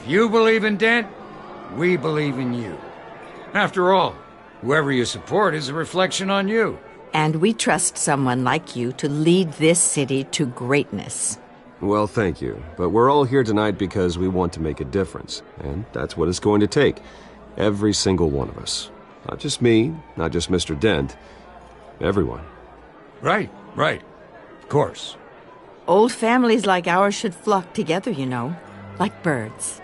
If you believe in Dent, we believe in you. After all, whoever you support is a reflection on you. And we trust someone like you to lead this city to greatness. Well, thank you. But we're all here tonight because we want to make a difference. And that's what it's going to take. Every single one of us. Not just me, not just Mr. Dent. Everyone. Right. Of course. Old families like ours should flock together, you know. Like birds.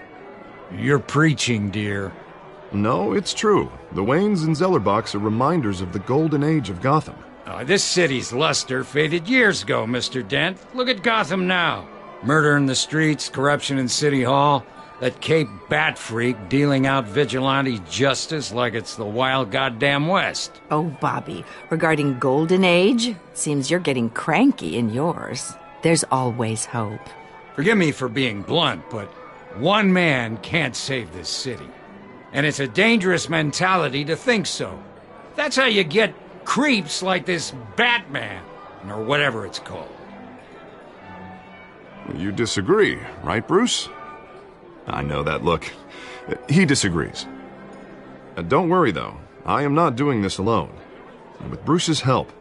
You're preaching, dear. No, it's true. The Waynes and Zellerbachs are reminders of the golden age of Gotham. This city's luster faded years ago, Mr. Dent. Look at Gotham now. Murder in the streets, corruption in City Hall, that Cape Bat freak dealing out vigilante justice like it's the wild goddamn West. Oh, Bobby, regarding Golden Age, seems you're getting cranky in yours. There's always hope. Forgive me for being blunt, but one man can't save this city. And it's a dangerous mentality to think so. That's how you get creeps like this Batman, or whatever it's called. You disagree, right, Bruce? I know that look. He disagrees. Don't worry, though. I am not doing this alone. And with Bruce's help,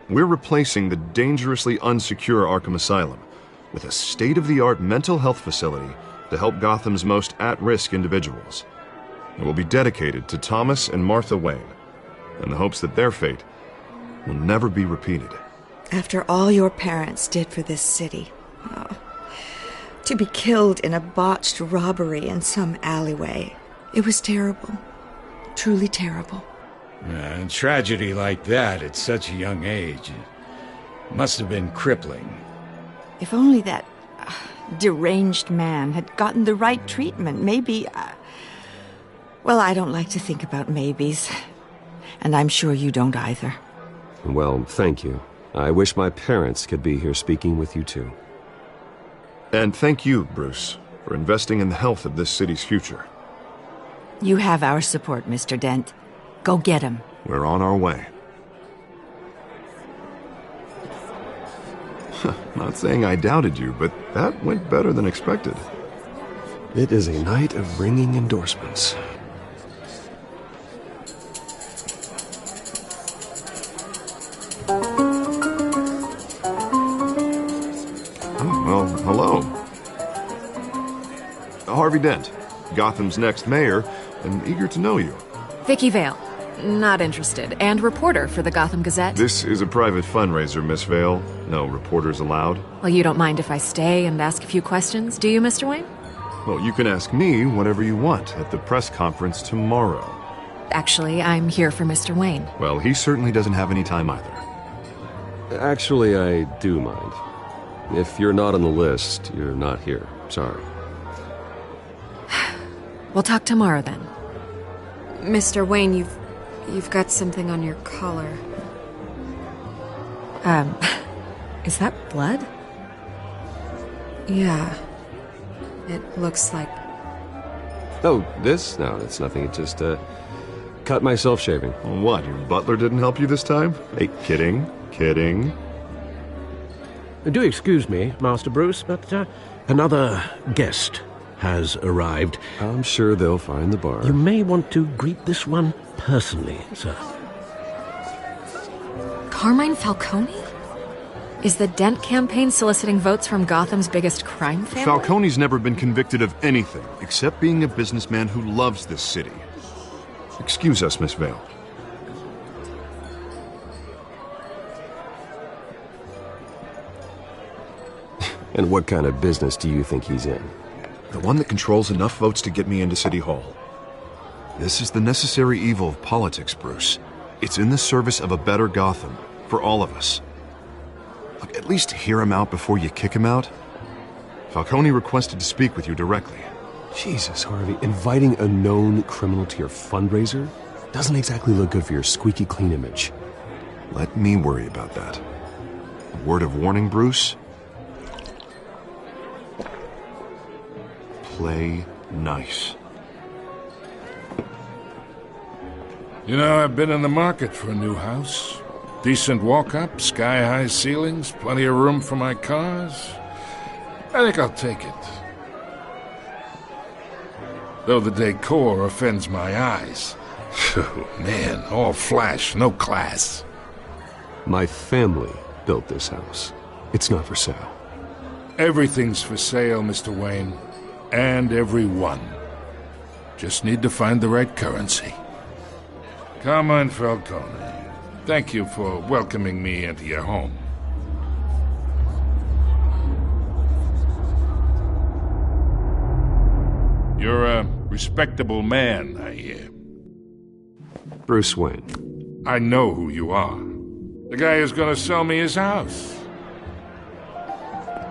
we're replacing the dangerously unsecure Arkham Asylum with a state-of-the-art mental health facility to help Gotham's most at-risk individuals. It will be dedicated to Thomas and Martha Wayne, in the hopes that their fate will never be repeated. After all your parents did for this city, to be killed in a botched robbery in some alleyway, it was terrible. Truly terrible. A tragedy like that at such a young age, it must have been crippling. If only that deranged man had gotten the right treatment, maybe... Well, I don't like to think about maybes. And I'm sure you don't either. Well, thank you. I wish my parents could be here speaking with you too. And thank you, Bruce, for investing in the health of this city's future. You have our support, Mr. Dent. Go get him. We're on our way. Not saying I doubted you, but that went better than expected. It is a night of ringing endorsements. Well, hello. Harvey Dent, Gotham's next mayor, and eager to know you. Vicky Vale. Not interested. And reporter for the Gotham Gazette. This is a private fundraiser, Miss Vale. No reporters allowed. Well, you don't mind if I stay and ask a few questions, do you, Mr. Wayne? Well, you can ask me whatever you want at the press conference tomorrow. Actually, I'm here for Mr. Wayne. Well, he certainly doesn't have any time either. Actually, I do mind. If you're not on the list, you're not here. Sorry. We'll talk tomorrow then. Mr. Wayne, you've got something on your collar. Is that blood? Yeah. It looks like... Oh, this? No, it's nothing. It just, cut myself shaving. What, your butler didn't help you this time? Hey, kidding. Do excuse me, Master Bruce, but another guest has arrived. I'm sure they'll find the bar. You may want to greet this one personally, sir. Carmine Falcone? Is the Dent campaign soliciting votes from Gotham's biggest crime family? Falcone's never been convicted of anything except being a businessman who loves this city. Excuse us, Miss Vale. And what kind of business do you think he's in? The one that controls enough votes to get me into City Hall. This is the necessary evil of politics, Bruce. It's in the service of a better Gotham, for all of us. Look, at least hear him out before you kick him out. Falcone requested to speak with you directly. Jesus, Harvey, inviting a known criminal to your fundraiser doesn't exactly look good for your squeaky clean image. Let me worry about that. A word of warning, Bruce? Play nice. You know, I've been in the market for a new house. Decent walk-up, sky-high ceilings, plenty of room for my cars. I think I'll take it. though the decor offends my eyes. Oh, man, all flash, no class. My family built this house. It's not for sale. Everything's for sale, Mr. Wayne. And everyone. Just need to find the right currency. Come on, Falcone. Thank you for welcoming me into your home. You're a respectable man, I hear. Bruce Wayne. I know who you are. The guy who's gonna sell me his house.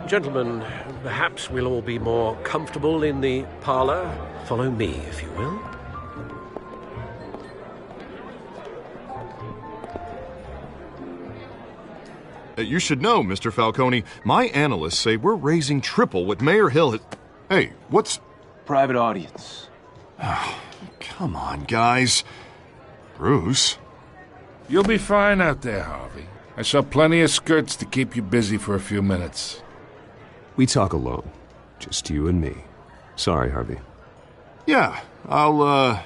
Gentlemen, perhaps we'll all be more comfortable in the parlor. Follow me, if you will. You should know, Mr. Falcone, my analysts say we're raising triple what Mayor Hill has... Hey, what's... Private audience. Come on, guys. Bruce? You'll be fine out there, Harvey. I saw plenty of skirts to keep you busy for a few minutes. We talk alone. Just you and me. Sorry, Harvey. Yeah, I'll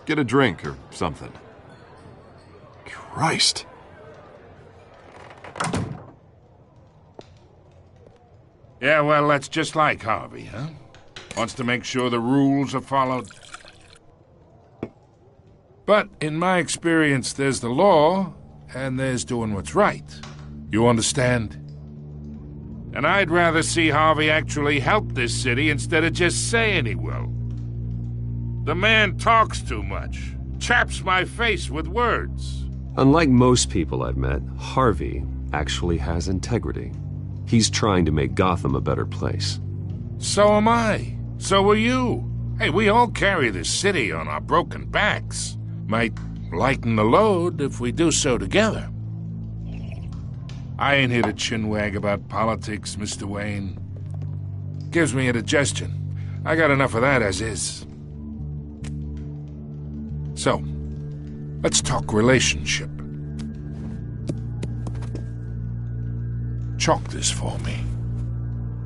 get a drink or something. Christ. Yeah, well, that's just like Harvey, huh? Wants to make sure the rules are followed. But in my experience, there's the law, and there's doing what's right. You understand? And I'd rather see Harvey actually help this city instead of just saying he will. The man talks too much, chaps my face with words. Unlike most people I've met, Harvey actually has integrity. He's trying to make Gotham a better place. So am I. So are you. Hey, we all carry this city on our broken backs. Might lighten the load if we do so together. I ain't here to chinwag about politics, Mr. Wayne. Gives me indigestion. I got enough of that as is. So, let's talk relationship. Chalk this for me.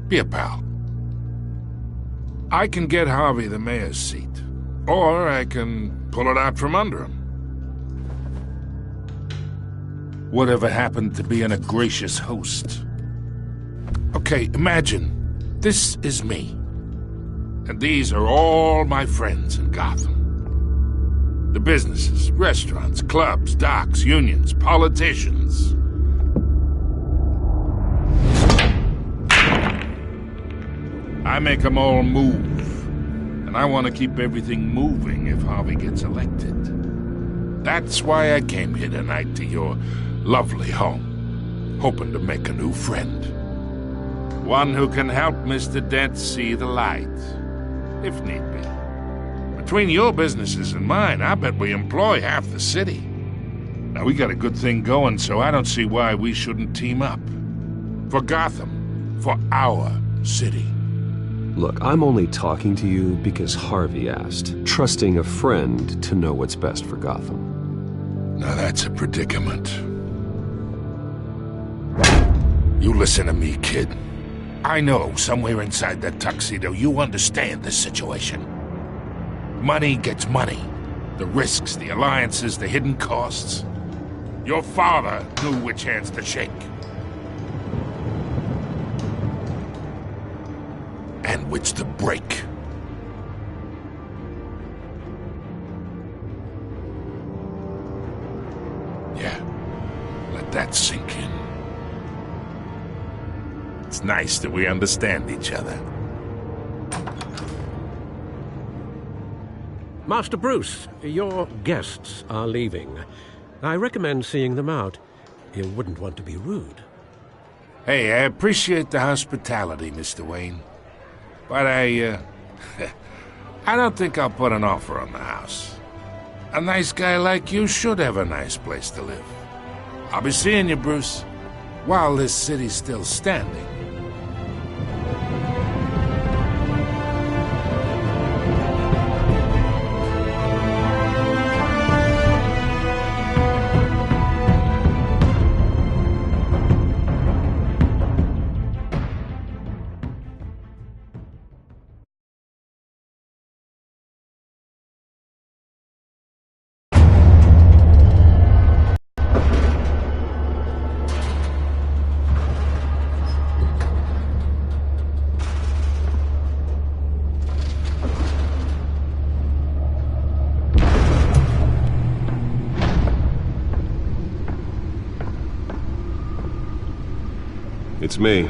Be a pal. I can get Harvey the mayor's seat, or I can pull it out from under him. Whatever happened to being a gracious host? Okay, imagine this is me, and these are all my friends in Gotham. The businesses, restaurants, clubs, docks, unions, politicians. I make them all move, and I want to keep everything moving if Harvey gets elected. That's why I came here tonight to your lovely home, hoping to make a new friend. One who can help Mr. Dent see the light, if need be. Between your businesses and mine, I bet we employ half the city. Now, we got a good thing going, so I don't see why we shouldn't team up. For Gotham, for our city. Look, I'm only talking to you because Harvey asked, trusting a friend to know what's best for Gotham. Now that's a predicament. You listen to me, kid. I know somewhere inside that tuxedo you understand this situation. Money gets money. The risks, the alliances, the hidden costs. Your father knew which hands to shake. And which to break. Yeah, let that sink in. It's nice that we understand each other. Master Bruce, your guests are leaving. I recommend seeing them out. You wouldn't want to be rude. Hey, I appreciate the hospitality, Mr. Wayne. But I don't think I'll put an offer on the house. A nice guy like you should have a nice place to live. I'll be seeing you, Bruce, while this city's still standing. It's me.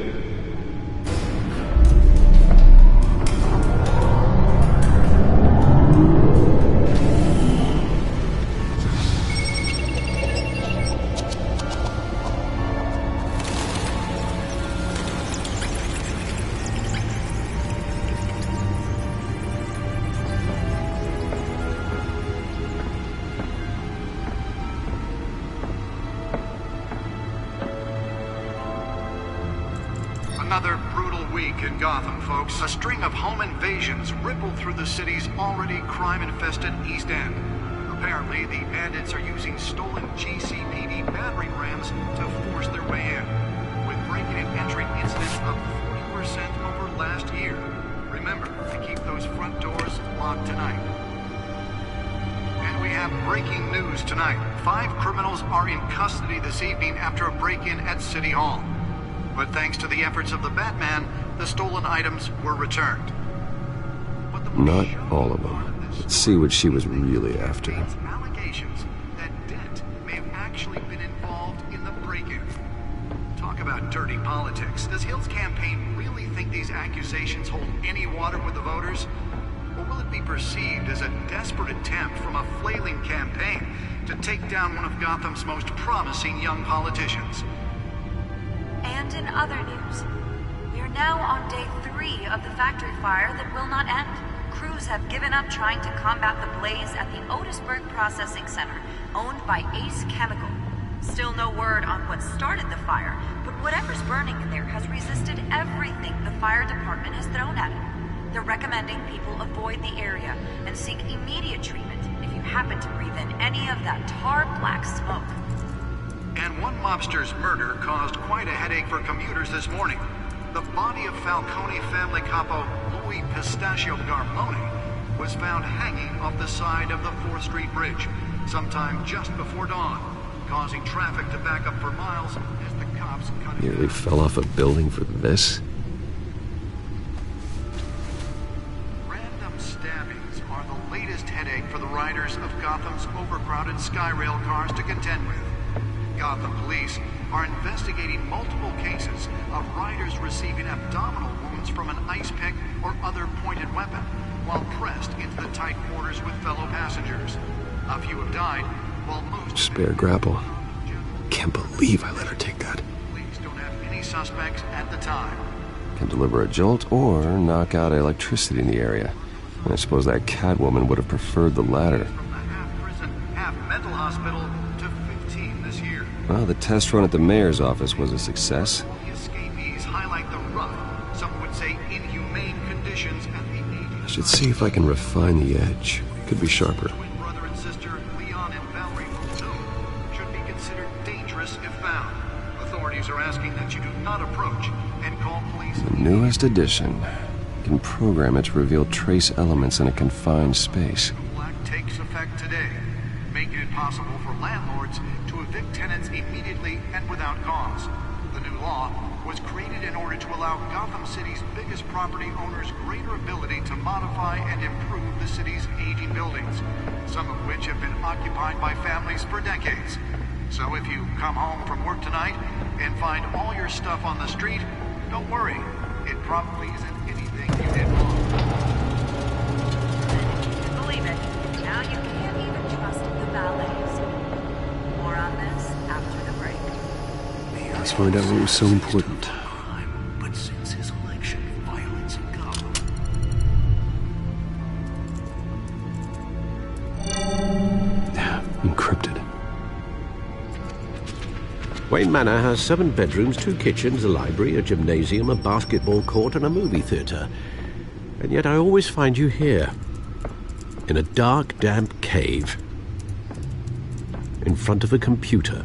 Another brutal week in Gotham, folks. A string of home invasions rippled through the city's already crime-infested East End. Apparently, the bandits are using stolen GCPD battering rams to force their way in, with break-in and entry incidents up 40% over last year. Remember to keep those front doors locked tonight. And we have breaking news tonight. 5 criminals are in custody this evening after a break-in at City Hall. But thanks to the efforts of the Batman, the stolen items were returned. Not all of them. Let's see what she was really after. Allegations that Dent may have actually been involved in the break-in. Talk about dirty politics. Does Hill's campaign really think these accusations hold any water with the voters? Or will it be perceived as a desperate attempt from a flailing campaign to take down one of Gotham's most promising young politicians? And in other news, we are now on day 3 of the factory fire that will not end. Crews have given up trying to combat the blaze at the Otisburg Processing Center, owned by Ace Chemical. Still no word on what started the fire, but whatever's burning in there has resisted everything the fire department has thrown at it. They're recommending people avoid the area and seek immediate treatment if you happen to breathe in any of that tar black smoke. And one mobster's murder caused quite a headache for commuters this morning. The body of Falcone family capo Louis Pistachio Garmone was found hanging off the side of the 4th Street Bridge sometime just before dawn, causing traffic to back up for miles as the cops cut Nearly it. fell off a building for this? Random stabbings are the latest headache for the riders of Gotham's overcrowded Skyrail cars to contend with. Gotham police are investigating multiple cases of riders receiving abdominal wounds from an ice pick or other pointed weapon while pressed into the tight quarters with fellow passengers. A few have died, while most... Spare grapple. Can't believe I let her take that. Police don't have any suspects at the time. Can deliver a jolt or knock out electricity in the area. I suppose that Catwoman would have preferred the latter. From the half-prison, half-mental hospital to 15 this year. Well, the test run at the mayor's office was a success. The escapees highlight the rough, some would say inhumane conditions at the agency. I should see if I can refine the edge. Could be sharper. Twin brother and sister Leon and Valerie Muldoon should be considered dangerous if found. Authorities are asking that you do not approach and call police. The newest edition. Can program it to reveal trace elements in a confined space. Black takes effect today, making it possible for landlords to evict tenants immediately and without cause. The new law was created in order to allow Gotham City's biggest property owners greater ability to modify and improve the city's aging buildings, some of which have been occupied by families for decades. So if you come home from work tonight and find all your stuff on the street, don't worry. It probably isn't anything you did wrong. Believe it, now you can't even trust the valets. More on this after the break. Let's find out what was so important. But since his election, violence in Gotham. Encrypted. Wayne Manor has 7 bedrooms, 2 kitchens, a library, a gymnasium, a basketball court, and a movie theatre. And yet I always find you here, in a dark, damp cave, in front of a computer.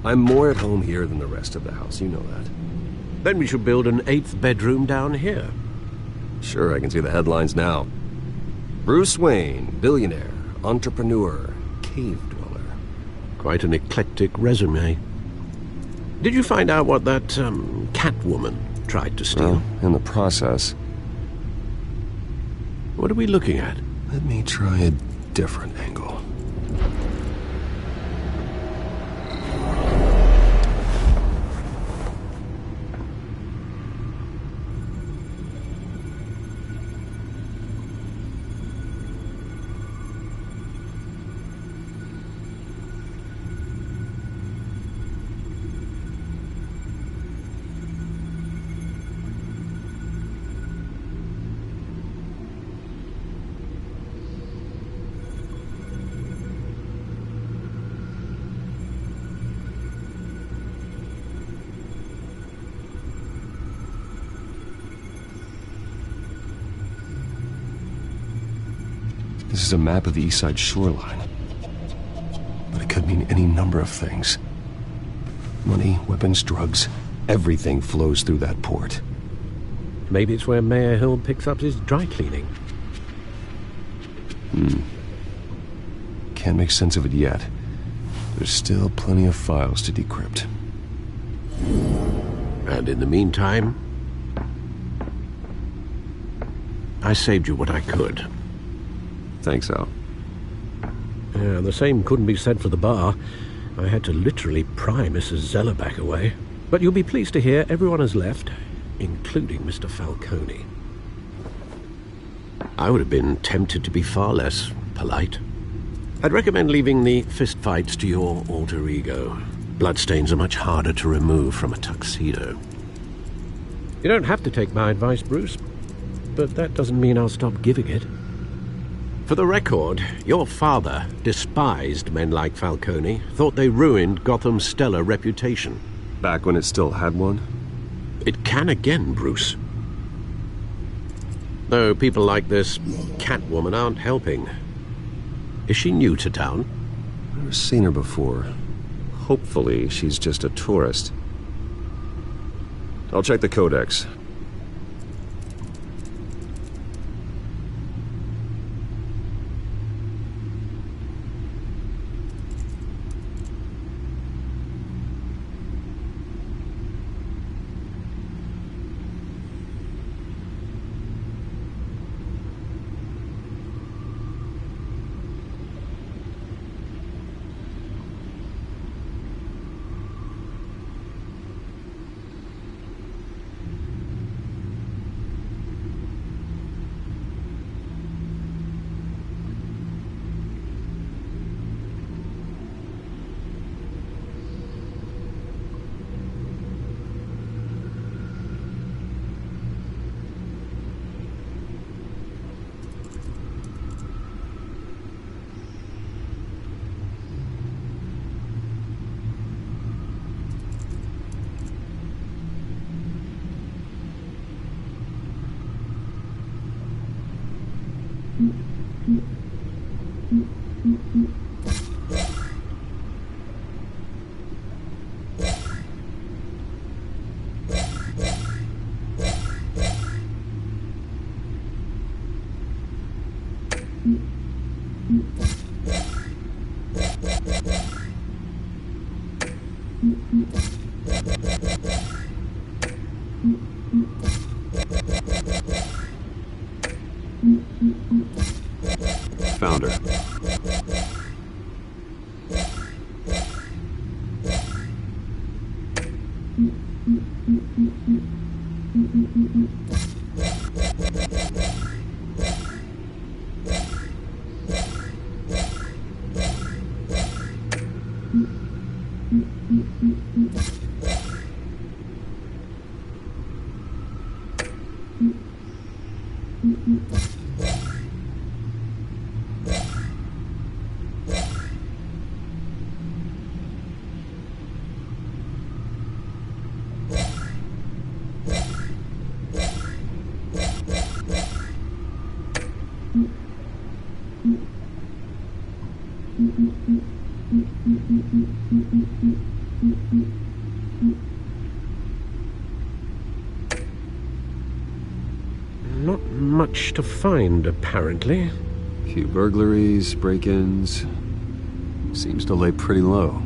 I'm more at home here than the rest of the house, you know that. Then we should build an 8th bedroom down here. Sure, I can see the headlines now. Bruce Wayne, billionaire, entrepreneur, cave dweller. Quite an eclectic resume. Did you find out what that, Catwoman tried to steal? Well, in the process. What are we looking at? Let me try a different angle. This is a map of the East Side shoreline. But it could mean any number of things. Money, weapons, drugs, everything flows through that port. Maybe it's where Mayor Hill picks up his dry cleaning. Can't make sense of it yet. There's still plenty of files to decrypt. And in the meantime, I saved you what I could. Thanks, Al. The same couldn't be said for the bar. I had to literally pry Mrs. Zellerback away. But you'll be pleased to hear everyone has left, including Mr. Falcone. I would have been tempted to be far less polite. I'd recommend leaving the fistfights to your alter ego. Bloodstains are much harder to remove from a tuxedo. You don't have to take my advice, Bruce, but that doesn't mean I'll stop giving it. For the record, your father despised men like Falcone, thought they ruined Gotham's stellar reputation. Back when it still had one? It can again, Bruce. Though people like this Catwoman aren't helping. Is she new to town? Never seen her before. Hopefully, she's just a tourist. I'll check the codex. Found her. Not much to find, apparently. Few burglaries, break-ins. Seems to lay pretty low.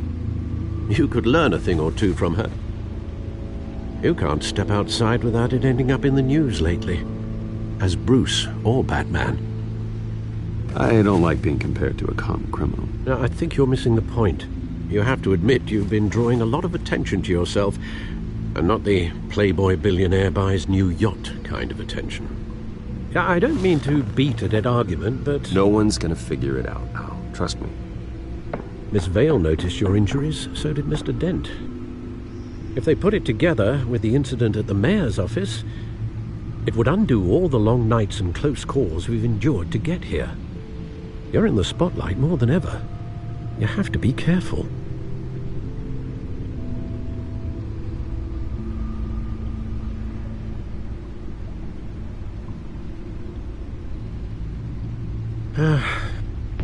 You could learn a thing or two from her. You can't step outside without it ending up in the news lately. As Bruce or Batman. I don't like being compared to a common criminal. Now, I think you're missing the point. You have to admit you've been drawing a lot of attention to yourself, and not the playboy billionaire buys new yacht kind of attention. I don't mean to beat a dead argument, but... No one's gonna figure it out now. Trust me. Miss Vale noticed your injuries, so did Mr. Dent. If they put it together with the incident at the mayor's office, it would undo all the long nights and close calls we've endured to get here. You're in the spotlight more than ever. You have to be careful.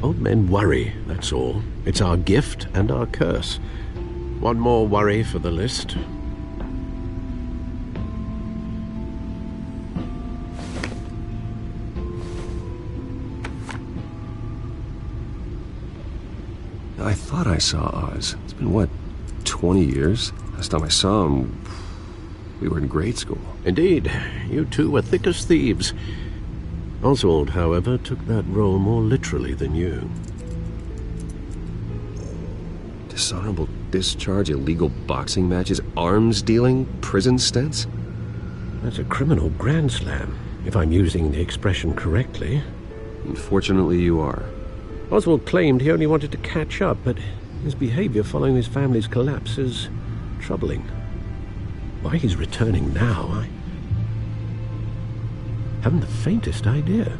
Old men worry, that's all. It's our gift and our curse. One more worry for the list. I thought I saw Oz. It's been, what, 20 years? Last time I saw him, we were in grade school. Indeed, you two were thick as thieves. Oswald, however, took that role more literally than you. Dishonorable discharge, illegal boxing matches, arms dealing, prison stints? That's a criminal grand slam, if I'm using the expression correctly. Unfortunately, you are. Oswald claimed he only wanted to catch up, but his behavior following his family's collapse is troubling. Why he's returning now, I haven't the faintest idea.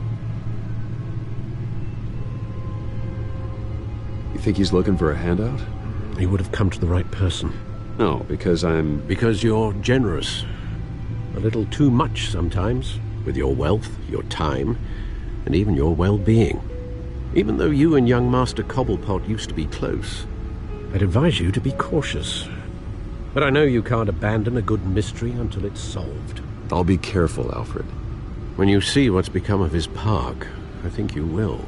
You think he's looking for a handout? He would have come to the right person. No, because I'm... Because you're generous. A little too much sometimes, with your wealth, your time, and even your well-being. Even though you and young Master Cobblepot used to be close, I'd advise you to be cautious. But I know you can't abandon a good mystery until it's solved. I'll be careful, Alfred. When you see what's become of his park, I think you will.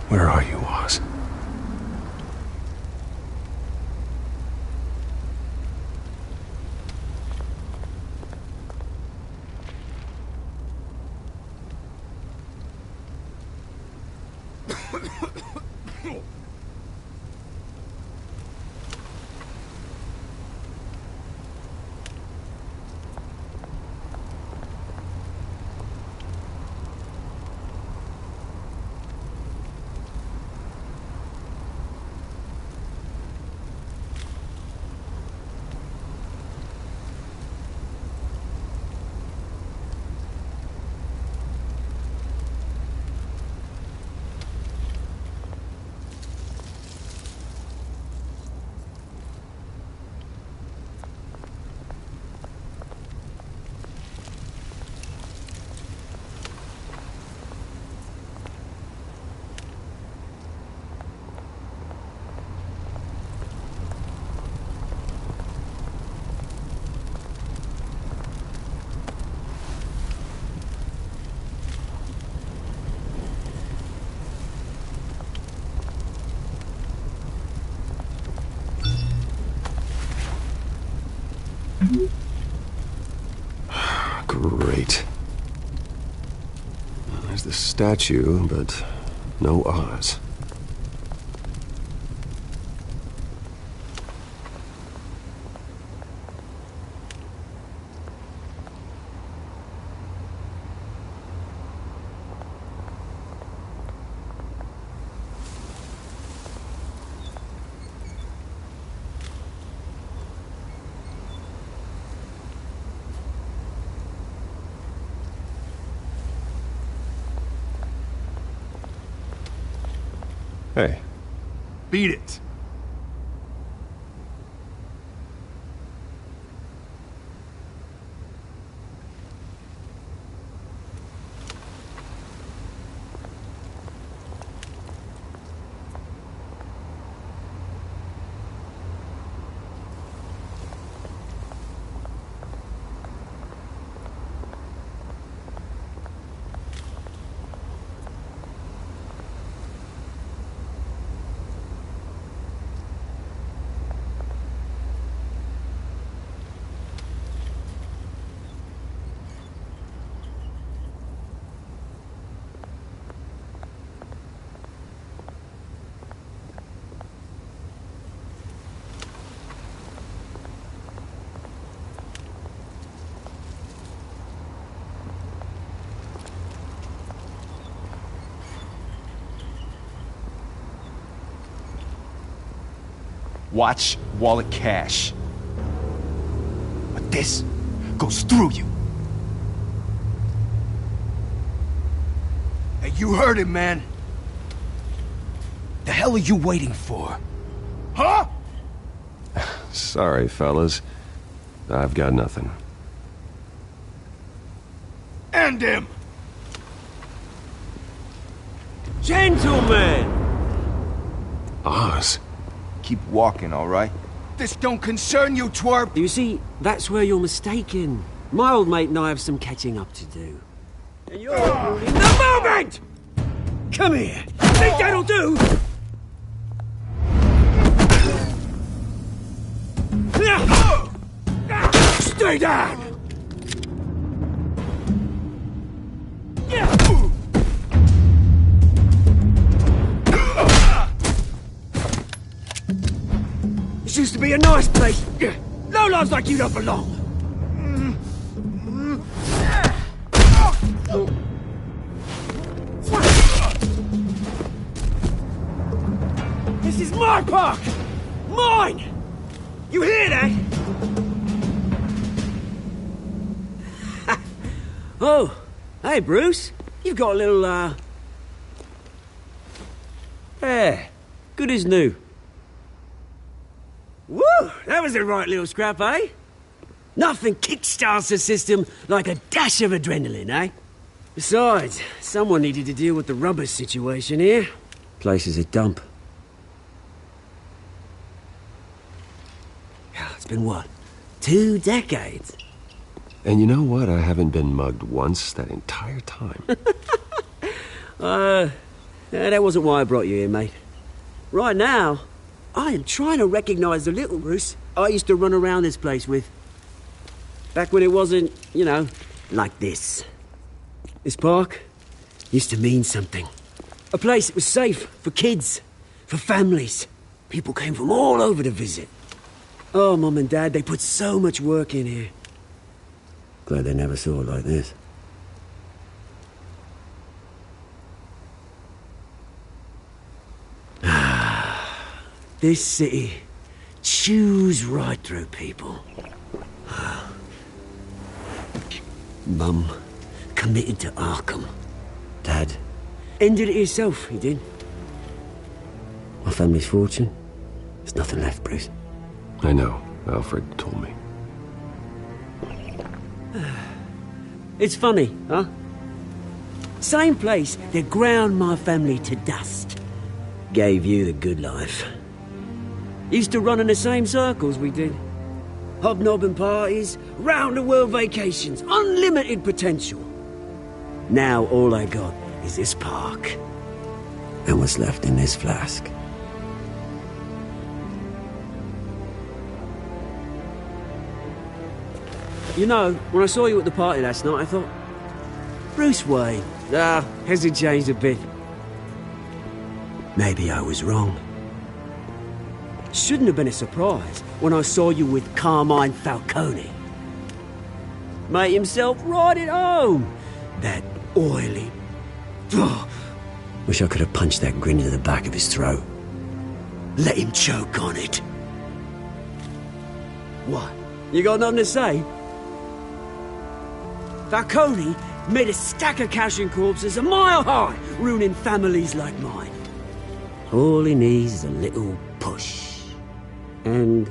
Where are you, Oz? Great. There's the statue, but no Oz. Hey. Beat it. watch, wallet, cash. But this goes through you. Hey, you heard him, man. The hell are you waiting for? Huh? Sorry, fellas. I've got nothing. End him! Gentlemen! Oz. Keep walking, all right? This don't concern you, twerp! You see, that's where you're mistaken. My old mate and I have some catching up to do. And you're ruining the moment! Come here! Think that'll do? Stay down! This used to be a nice place. No lives like you don't belong. This is my park! Mine! You hear that? Oh, hey, Bruce. You've got a little, yeah, good as new. Woo! That was a right little scrap, eh? Nothing kickstarts the system like a dash of adrenaline, eh? Besides, someone needed to deal with the rubber situation here. Place is a dump. It's been, what, 2 decades? And you know what? I haven't been mugged once that entire time. That wasn't why I brought you here, mate. Right now, I am trying to recognize the little Bruce I used to run around this place with. Back when it wasn't, you know, like this. This park used to mean something. A place that was safe for kids, for families. People came from all over to visit. Oh, Mum and Dad, they put so much work in here. Glad they never saw it like this. This city chews right through people. Mum committed to Arkham. Dad ended it himself, he did. My family's fortune, there's nothing left, Bruce. I know. Alfred told me. It's funny, huh? Same place that ground my family to dust. Gave you the good life. Used to run in the same circles we did. Hobnobbing parties, round-the-world vacations, unlimited potential. Now all I got is this park. And what's left in this flask. You know, when I saw you at the party last night, I thought, Bruce Wayne, hasn't changed a bit. Maybe I was wrong. Shouldn't have been a surprise when I saw you with Carmine Falcone. Made himself right at home. That oily... Wish I could have punched that grin into the back of his throat. Let him choke on it. What? You got nothing to say? Falcone made a stack of cash and corpses a mile high, ruining families like mine. All he needs is a little push. And...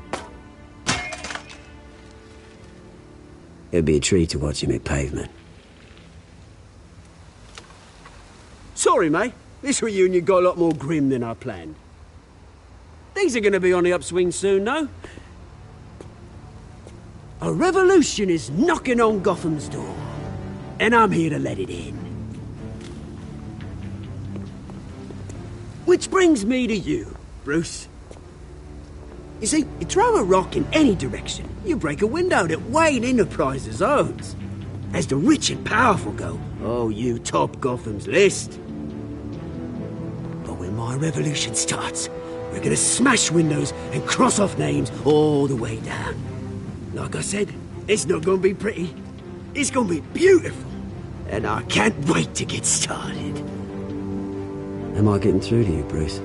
it'd be a treat to watch him hit pavement. Sorry, mate. This reunion got a lot more grim than I planned. Things are gonna be on the upswing soon, no? A revolution is knocking on Gotham's door. And I'm here to let it in. Which brings me to you, Bruce. You see, you throw a rock in any direction, you break a window that Wayne Enterprises owns. As the rich and powerful go, oh, you top Gotham's list. But when my revolution starts, we're gonna smash windows and cross off names all the way down. Like I said, it's not gonna be pretty. It's gonna be beautiful. And I can't wait to get started. Am I getting through to you, Bruce?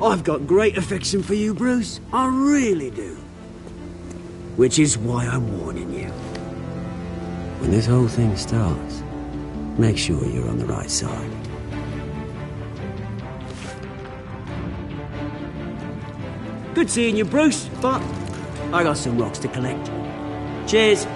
I've got great affection for you, Bruce. I really do. Which is why I'm warning you. When this whole thing starts, make sure you're on the right side. Good seeing you, Bruce, but I got some rocks to collect. Cheers.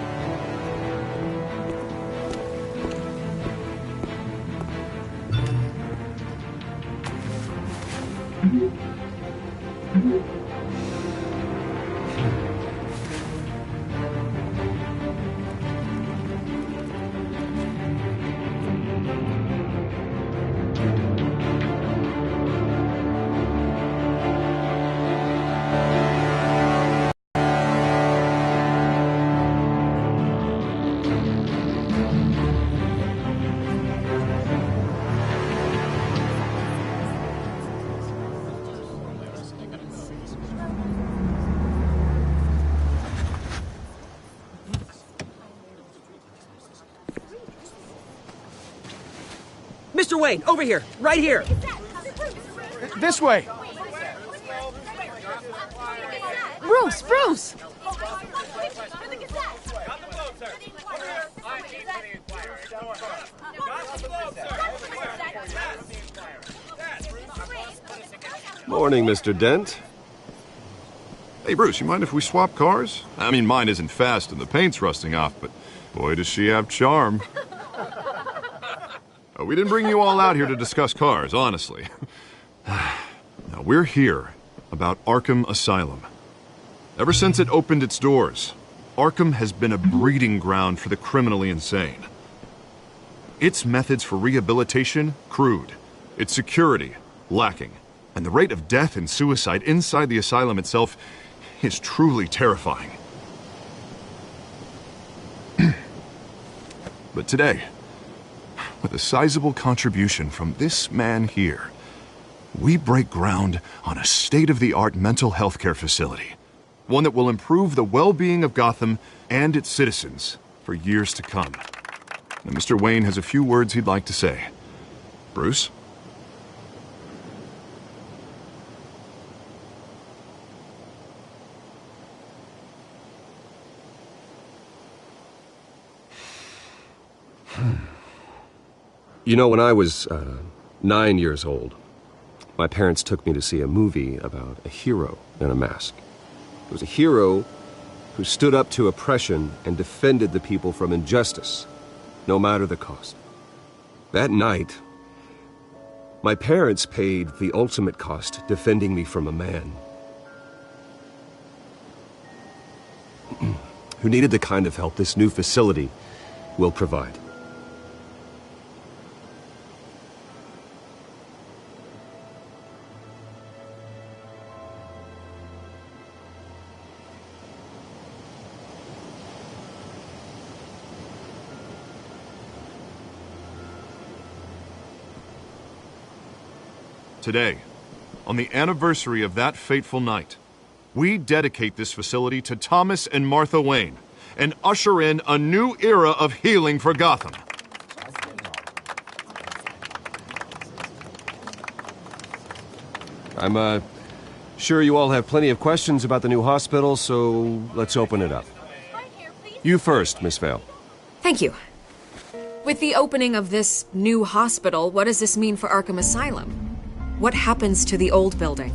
Mr. Wayne, over here, right here. This way. Bruce! Morning, Mr. Dent. Hey, Bruce, you mind if we swap cars? I mean, mine isn't fast and the paint's rusting off, but boy, does she have charm. We didn't bring you all out here to discuss cars, honestly. Now, we're here about Arkham Asylum. Ever since it opened its doors, Arkham has been a breeding ground for the criminally insane. Its methods for rehabilitation, crude. Its security, lacking. And the rate of death and suicide inside the asylum itself is truly terrifying. But today, with a sizable contribution from this man here, we break ground on a state-of-the-art mental health care facility. One that will improve the well-being of Gotham and its citizens for years to come. Now, Mr. Wayne has a few words he'd like to say. Bruce? You know, when I was 9 years old, my parents took me to see a movie about a hero in a mask. It was a hero who stood up to oppression and defended the people from injustice, no matter the cost. That night, my parents paid the ultimate cost defending me from a man who needed the kind of help this new facility will provide. Today, on the anniversary of that fateful night, we dedicate this facility to Thomas and Martha Wayne and usher in a new era of healing for Gotham. I'm sure you all have plenty of questions about the new hospital, so let's open it up. You first, Miss Vale. Thank you. With the opening of this new hospital, what does this mean for Arkham Asylum? What happens to the old building?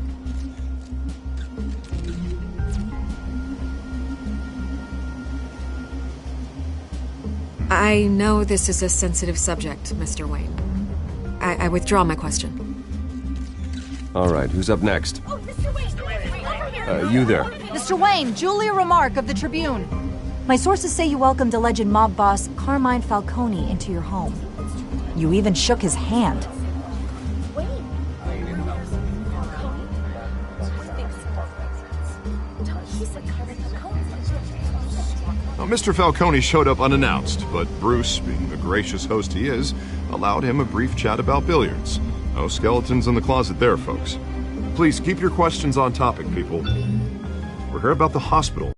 I know this is a sensitive subject, Mr. Wayne. I withdraw my question. All right, who's up next? You there. Mr. Wayne, Julia Remark of the Tribune. My sources say you welcomed alleged mob boss Carmine Falcone into your home. You even shook his hand. Now, Mr. Falcone showed up unannounced, but Bruce, being the gracious host he is, allowed him a brief chat about billiards. No skeletons in the closet there, folks. Please keep your questions on topic, people. We're here about the hospital